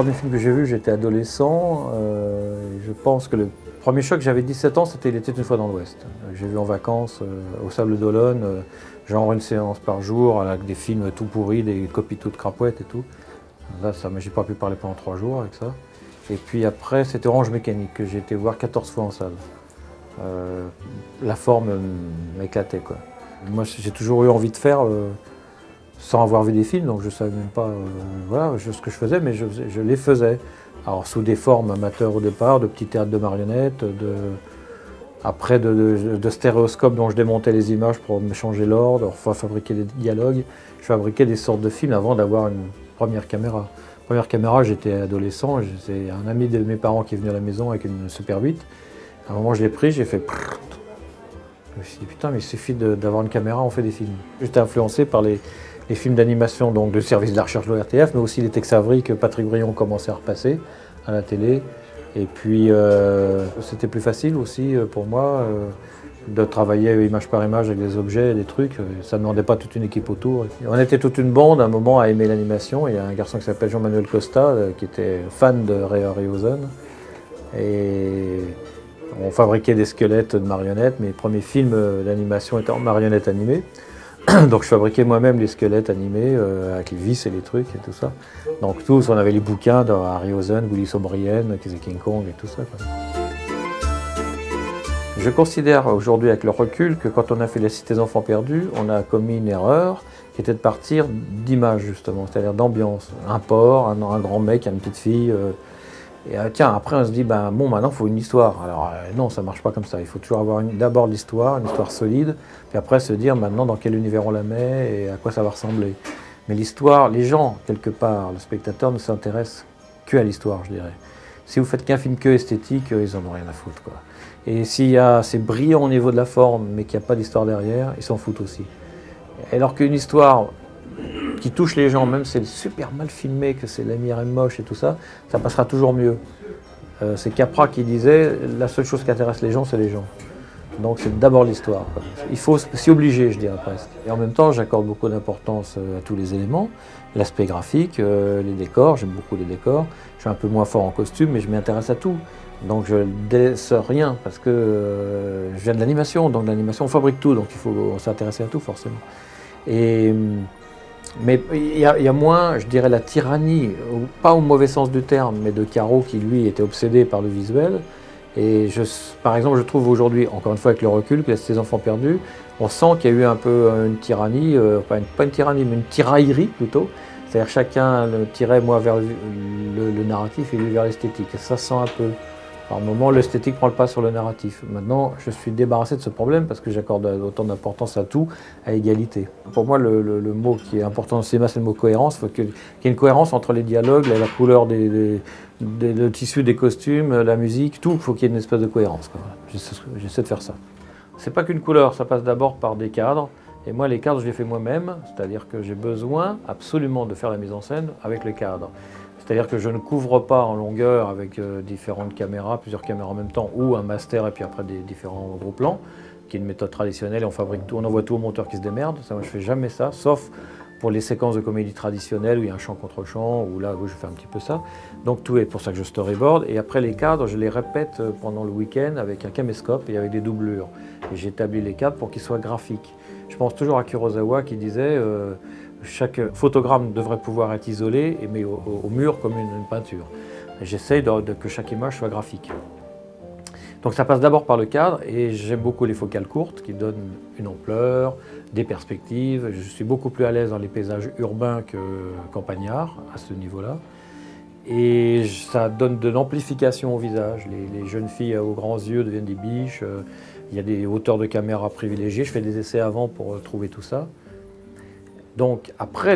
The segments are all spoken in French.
premier film que j'ai vu, j'étais adolescent. Je pense que le premier choc, j'avais 17 ans, c'était Il était une fois dans l'Ouest. J'ai vu en vacances au Sable d'Olonne, genre une séance par jour, avec des films tout pourris, des copies toutes crapouettes et tout. Là, j'ai pas pu parler pendant 3 jours avec ça. Et puis après, c'était Orange Mécanique, que j'ai été voir 14 fois en salle. La forme m'éclatait, quoi. Moi, j'ai toujours eu envie de faire sans avoir vu des films, donc je ne savais même pas voilà, ce que je faisais, mais je les faisais. Alors sous des formes amateurs au départ, de petits théâtres de marionnettes, après de stéréoscopes dont je démontais les images pour me changer l'ordre, enfin fabriquer des dialogues. Je fabriquais des sortes de films avant d'avoir une première caméra. Première caméra, j'étais adolescent, c'est un ami de mes parents qui est venu à la maison avec une Super 8. À un moment, je l'ai pris, j'ai fait... Je me suis dit, putain, mais il suffit d'avoir une caméra, on fait des films. J'étais influencé par les films d'animation donc de service de la recherche de l'ORTF, mais aussi les Tex Avery que Patrick Brion commençait à repasser à la télé. Et puis, c'était plus facile aussi pour moi de travailler image par image avec des objets, des trucs. Ça ne demandait pas toute une équipe autour. On était toute une bande à un moment à aimer l'animation. Il y a un garçon qui s'appelle Jean-Manuel Costa qui était fan de Ray Harryhausen. Et on fabriquait des squelettes de marionnettes. Mes premiers films d'animation étaient en marionnettes animées. Donc je fabriquais moi-même les squelettes animés avec les vis et les trucs et tout ça. Donc tous, on avait les bouquins de Harryhausen, Willis O'Brien, King Kong et tout ça, quoi. Je considère aujourd'hui avec le recul que quand on a fait La Cité des Enfants Perdus, on a commis une erreur qui était de partir d'images justement, c'est-à-dire d'ambiance. Un porc, un grand mec, une petite fille. Et tiens, après on se dit, ben, bon, maintenant il faut une histoire. Alors non, ça ne marche pas comme ça. Il faut toujours avoir d'abord l'histoire, une histoire solide, puis après se dire maintenant dans quel univers on la met et à quoi ça va ressembler. Mais l'histoire, les gens, quelque part, le spectateur ne s'intéresse que à l'histoire, je dirais. Si vous faites qu'un film que esthétique, ils en ont rien à foutre, quoi. Et c'est brillant au niveau de la forme, mais qu'il n'y a pas d'histoire derrière, ils s'en foutent aussi. Alors qu'une histoire qui touche les gens, même si c'est super mal filmé, que c'est la lumière est moche et tout ça, ça passera toujours mieux. C'est Capra qui disait, la seule chose qui intéresse les gens, c'est les gens. Donc c'est d'abord l'histoire, quoi. Il faut s'y obliger, je dirais presque. Et en même temps, j'accorde beaucoup d'importance à tous les éléments, l'aspect graphique, les décors, j'aime beaucoup les décors. Je suis un peu moins fort en costume, mais je m'intéresse à tout. Donc je ne délaisse rien, parce que je viens de l'animation, donc l'animation on fabrique tout, donc il faut s'intéresser à tout forcément. Mais il y a moins, je dirais, la tyrannie, pas au mauvais sens du terme, mais de Caro qui, lui, était obsédé par le visuel. Et par exemple, je trouve aujourd'hui, encore une fois avec le recul, que ces enfants perdus, on sent qu'il y a eu un peu une tyrannie, pas une tyrannie, mais une tiraillerie plutôt. C'est-à-dire chacun le tirait, moi, vers le narratif et lui vers l'esthétique. Et ça sent un peu. Par moment, l'esthétique prend le pas sur le narratif. Maintenant, je suis débarrassé de ce problème parce que j'accorde autant d'importance à tout, à égalité. Pour moi, le mot qui est important au cinéma, c'est le mot cohérence. Il faut qu'il y ait une cohérence entre les dialogues, la couleur le tissu des costumes, la musique, tout. Il faut qu'il y ait une espèce de cohérence, quoi. J'essaie de faire ça. C'est pas qu'une couleur, ça passe d'abord par des cadres. Et moi, les cadres, je les fais moi-même. C'est-à-dire que j'ai besoin absolument de faire la mise en scène avec les cadres. C'est-à-dire que je ne couvre pas en longueur avec différentes caméras, plusieurs caméras en même temps, ou un master et puis après des différents gros plans, qui est une méthode traditionnelle et on fabrique tout, on envoie tout au monteur qui se démerde. Ça, moi, je ne fais jamais ça, sauf pour les séquences de comédie traditionnelle où il y a un chant contre chant, où là, où je fais un petit peu ça. Donc tout est pour ça que je storyboard. Et après les cadres, je les répète pendant le week-end avec un caméscope et avec des doublures. Et j'établis les cadres pour qu'ils soient graphiques. Je pense toujours à Kurosawa qui disait chaque photogramme devrait pouvoir être isolé et mis au mur comme une peinture. J'essaye que chaque image soit graphique. Donc ça passe d'abord par le cadre et j'aime beaucoup les focales courtes qui donnent une ampleur, des perspectives. Je suis beaucoup plus à l'aise dans les paysages urbains que campagnards à ce niveau-là. Et ça donne de l'amplification au visage. Les jeunes filles aux grands yeux deviennent des biches. Il y a des hauteurs de caméra privilégiées. Je fais des essais avant pour trouver tout ça. Donc après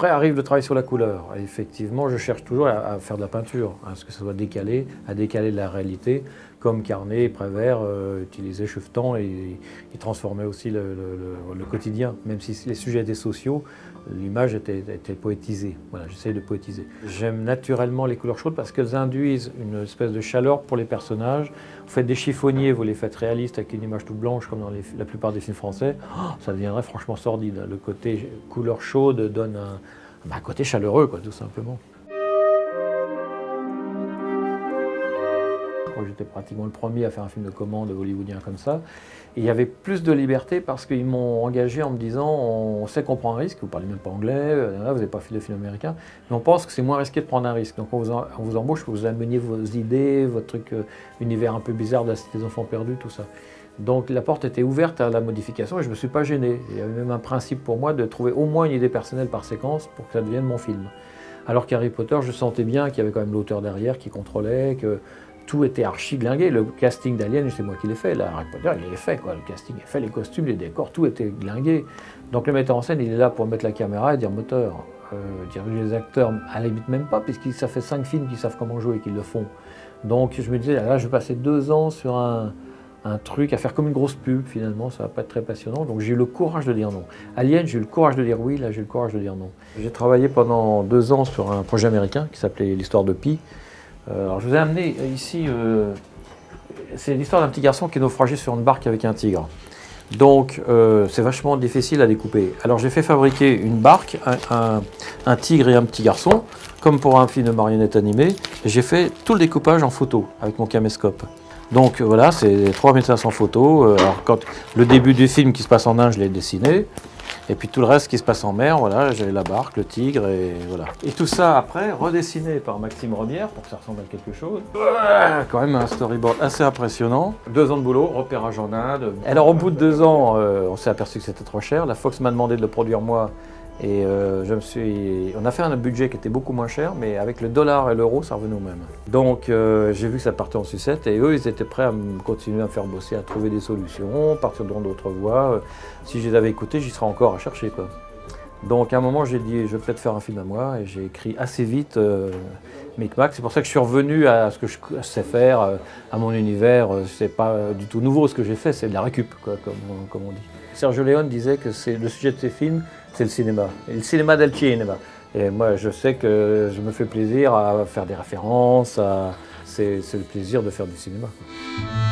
arrive le travail sur la couleur. Et effectivement, je cherche toujours à faire de la peinture, à ce que ça soit décalé, à décaler de la réalité, comme Carnet et Prévert utilisaient Chevetan et ils transformaient aussi le quotidien. Même si les sujets étaient sociaux, l'image était poétisée. Voilà, j'essaye de poétiser. J'aime naturellement les couleurs chaudes parce qu'elles induisent une espèce de chaleur pour les personnages. Vous faites des chiffonniers, vous les faites réalistes avec une image toute blanche comme dans la plupart des films français, ça deviendrait franchement sordide. Le côté couleur chaude donne un côté chaleureux, quoi, tout simplement. j'étais pratiquement le premier à faire un film de commande hollywoodien comme ça. Et il y avait plus de liberté parce qu'ils m'ont engagé en me disant on sait qu'on prend un risque, vous ne parlez même pas anglais, vous n'avez pas fait de film américain, mais on pense que c'est moins risqué de prendre un risque. Donc on vous embauche, vous ameniez vos idées, votre truc, univers un peu bizarre de la Cité des Enfants Perdus, tout ça. Donc la porte était ouverte à la modification et je ne me suis pas gêné. Il y avait même un principe pour moi de trouver au moins une idée personnelle par séquence pour que ça devienne mon film. Alors qu'Harry Potter, je sentais bien qu'il y avait quand même l'auteur derrière qui contrôlait, que tout était archi glingué. Le casting d'Alien, c'est moi qui l'ai fait. Là, Harry Potter, il est fait, quoi. Le casting est fait, les costumes, les décors, tout était glingué. Donc le metteur en scène, il est là pour mettre la caméra et dire moteur. Diriger les acteurs, à la limite même pas, puisque ça fait 5 films qui savent comment jouer et qui le font. Donc je me disais, là, je vais passer 2 ans sur un truc à faire comme une grosse pub, finalement, ça va pas être très passionnant. Donc j'ai eu le courage de dire non. Alien, j'ai eu le courage de dire oui, là j'ai eu le courage de dire non. J'ai travaillé pendant 2 ans sur un projet américain qui s'appelait l'histoire de Pi. Alors je vous ai amené ici, c'est l'histoire d'un petit garçon qui est naufragé sur une barque avec un tigre. Donc c'est vachement difficile à découper. Alors j'ai fait fabriquer une barque, un tigre et un petit garçon, comme pour un film de marionnette animé. Et j'ai fait tout le découpage en photo avec mon caméscope. Donc voilà, c'est 3500 photos. Alors quand le début du film qui se passe en Inde, je l'ai dessiné. Et puis tout le reste qui se passe en mer, voilà, j'ai la barque, le tigre et voilà. Et tout ça après, redessiné par Maxime Remière pour que ça ressemble à quelque chose. Quand même un storyboard assez impressionnant. 2 ans de boulot, repérage en Inde. Alors au bout de 2 ans, on s'est aperçu que c'était trop cher. La Fox m'a demandé de le produire moi. Et on a fait un budget qui était beaucoup moins cher, mais avec le dollar et l'euro, ça revenait au même. Donc j'ai vu que ça partait en sucette et eux, ils étaient prêts à continuer à me faire bosser, à trouver des solutions, partir dans d'autres voies. Si je les avais écoutés, j'y serais encore à chercher, quoi. Donc à un moment, j'ai dit, je vais peut-être faire un film à moi, et j'ai écrit assez vite Micmac. C'est pour ça que je suis revenu à ce que je sais faire, à mon univers. C'est pas du tout nouveau ce que j'ai fait, c'est de la récup, quoi, comme on dit. Sergio Leone disait que le sujet de ses films, c'est le cinéma, et le cinéma del cinema. Et moi, je sais que je me fais plaisir à faire des références, c'est le plaisir de faire du cinéma, quoi.